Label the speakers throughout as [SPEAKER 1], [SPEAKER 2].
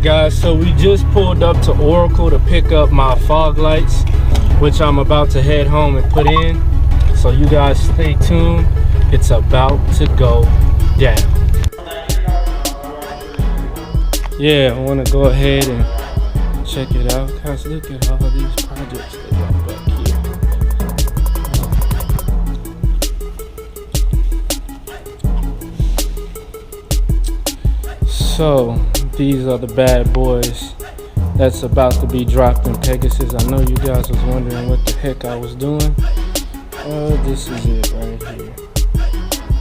[SPEAKER 1] Guys, so we just pulled up to Oracle to pick up my fog lights, which I'm about to head home and put in. So you guys stay tuned. It's about to go down. Yeah, I want to go ahead and check it out. Guys, look at all these projects they got back here. So these are the bad boys that's about to be dropped in Pegasus. I know you guys was wondering what the heck I was doing. This is it right here.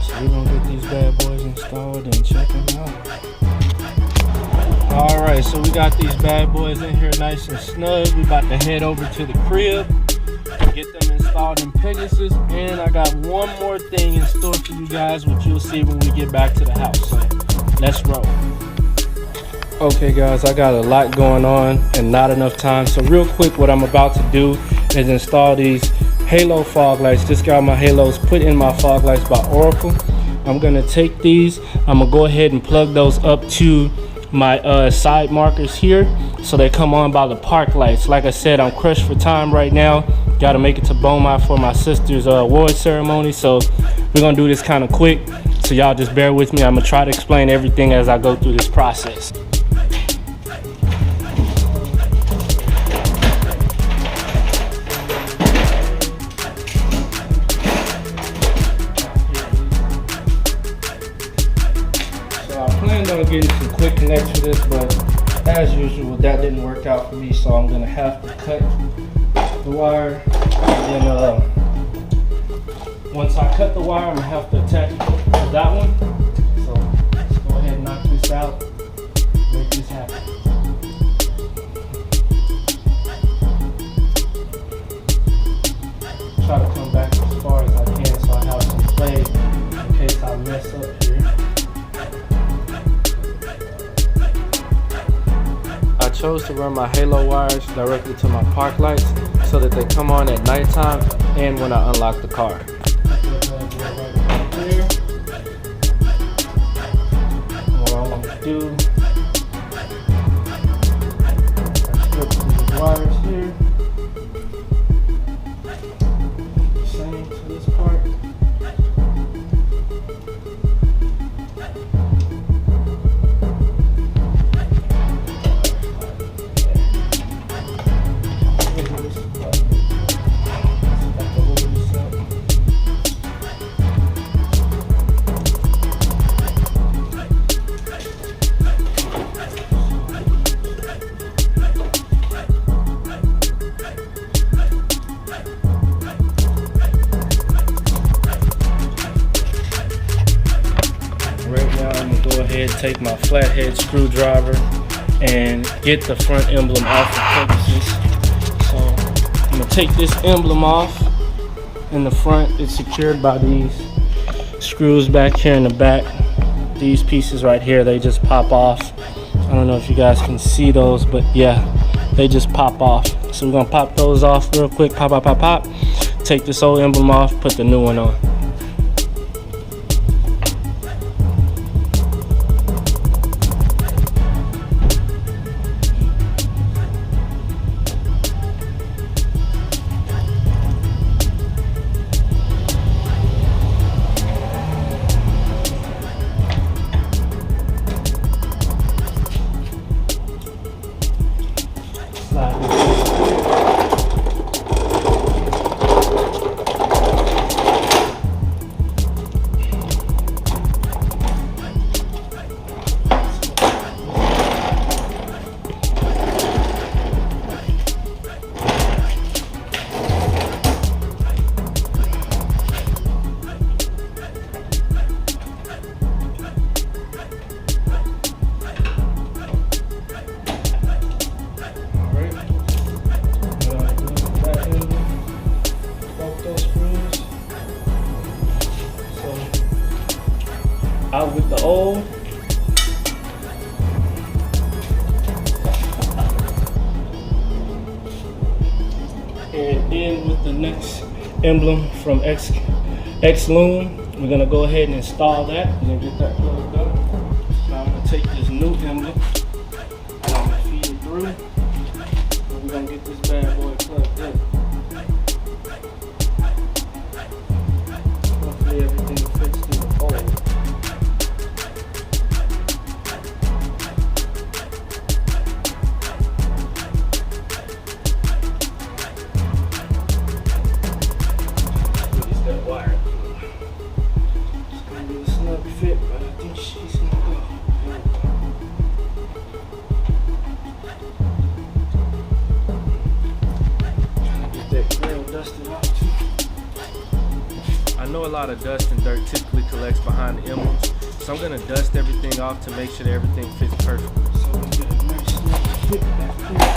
[SPEAKER 1] So we're gonna get these bad boys installed and check them out. Alright, so we got these bad boys in here nice and snug. We about to head over to the crib, get them installed in Pegasus, and I got one more thing in store for you guys, which you'll see when we get back to the house. So let's roll. Okay guys, I got a lot going on and not enough time, so real quick what I'm about to do is install these Halo fog lights. Just got my Halos put in my fog lights by Oracle. I'm gonna take these, I'm gonna go ahead and plug those up to my side markers here so they come on by the park lights. Like I said, I'm crushed for time right now. Gotta make it to Beaumont for my sister's award ceremony, so we're gonna do this kind of quick, so y'all just bear with me. I'm gonna try to explain everything as I go through this process. Getting some quick connects for this, but as usual that didn't work out for me, so I'm gonna have to cut the wire, and then once I cut the wire I'm gonna have to attach it to that one. So let's go ahead and knock this out, make this happen. Try to come back as far as I can so I have some play in case I mess up here. I chose to run my Halo wires directly to my park lights so that they come on at nighttime and when I unlock the car. What I want to do, flip these wires here, same to this part. Take my flathead screwdriver and get the front emblem off of Pegasus. So I'm gonna take this emblem off. In the front, it's secured by these screws back here in the back. These pieces right here, they just pop off. I don't know if you guys can see those, but yeah, they just pop off. So we're gonna pop those off real quick. Pop, pop, pop, pop. Take this old emblem off, put the new one on. Out with the old. And in with the next emblem from X-Loom. We're gonna go ahead and install that and then get that plugged up. Now I'm gonna take this new emblem and I'm it out too. I know a lot of dust and dirt typically collects behind the emblems, so I'm gonna dust everything off to make sure that everything fits perfectly. So we get a nice little fit back there.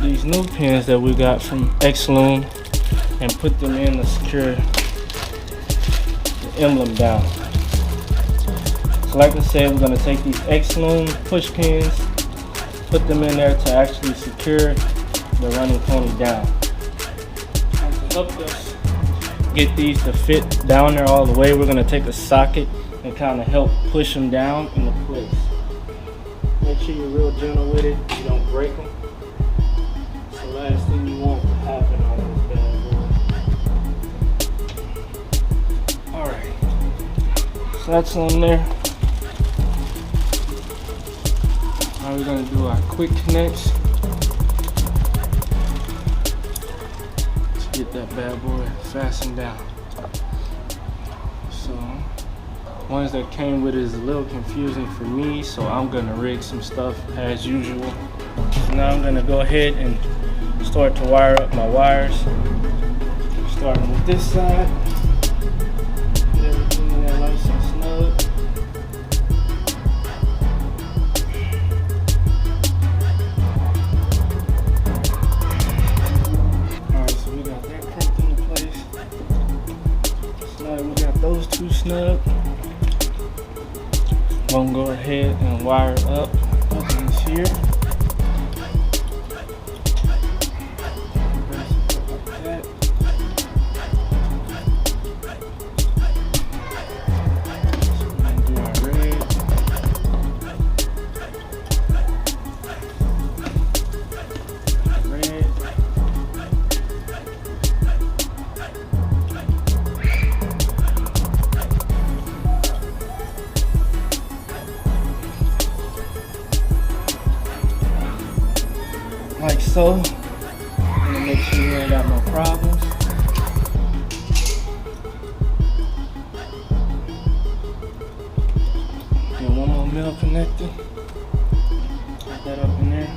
[SPEAKER 1] These new pins that we got from X-Loom and put them in to secure the emblem down. So like I said, we're going to take these X-Loom push pins, put them in there to actually secure the running pony down. And to help us get these to fit down there all the way, we're going to take a socket and kind of help push them down into place. Make sure you're real gentle with it, you don't break them. Last thing you want to happen on this bad boy. Alright, so that's on there. Now we're going to do our quick connects to get that bad boy fastened down. So, ones that came with it is a little confusing for me, so I'm going to rig some stuff as usual. So now I'm going to go ahead and start to wire up my wires. Starting with this side. Get everything in there nice and snug. Alright, so we got that cranked into place. Snug, we got those two snug. I'm gonna go ahead and wire up these here. Like so. And make sure you ain't got no problems. Get one more middle connector. Put that up in there.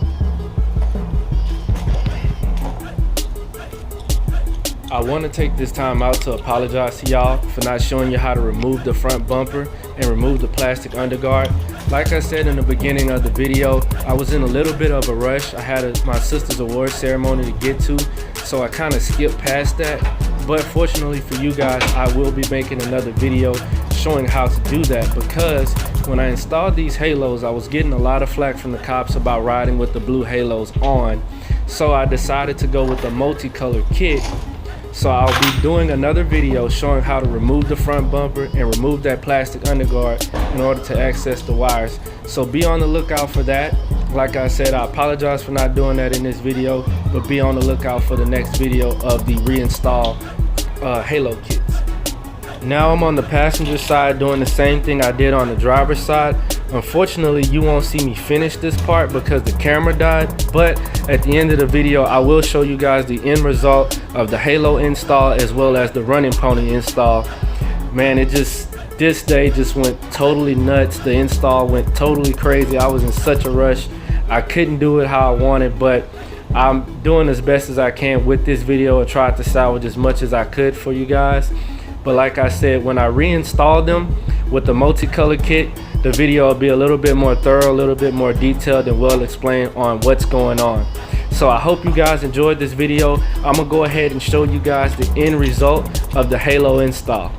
[SPEAKER 1] I want to take this time out to apologize to y'all for not showing you how to remove the front bumper and remove the plastic underguard. Like I said in the beginning of the video, I was in a little bit of a rush. I had my sister's award ceremony to get to, so I kind of skipped past that. But fortunately for you guys, I will be making another video showing how to do that, because when I installed these halos, I was getting a lot of flack from the cops about riding with the blue halos on. So I decided to go with a multicolored kit. So I'll be doing another video showing how to remove the front bumper and remove that plastic underguard in order to access the wires. So be on the lookout for that. Like I said, I apologize for not doing that in this video, but be on the lookout for the next video of the reinstall halo kits. Now I'm on the passenger side doing the same thing I did on the driver's side. Unfortunately, you won't see me finish this part because the camera died, but at the end of the video, I will show you guys the end result of the halo install as well as the running pony install. Man, this day just went totally nuts. The install went totally crazy. I was in such a rush. I couldn't do it how I wanted, but I'm doing as best as I can with this video and tried to salvage as much as I could for you guys. But like I said, when I reinstalled them with the multicolor kit, the video will be a little bit more thorough, a little bit more detailed and well explained on what's going on. So I hope you guys enjoyed this video. I'm gonna go ahead and show you guys the end result of the halo install.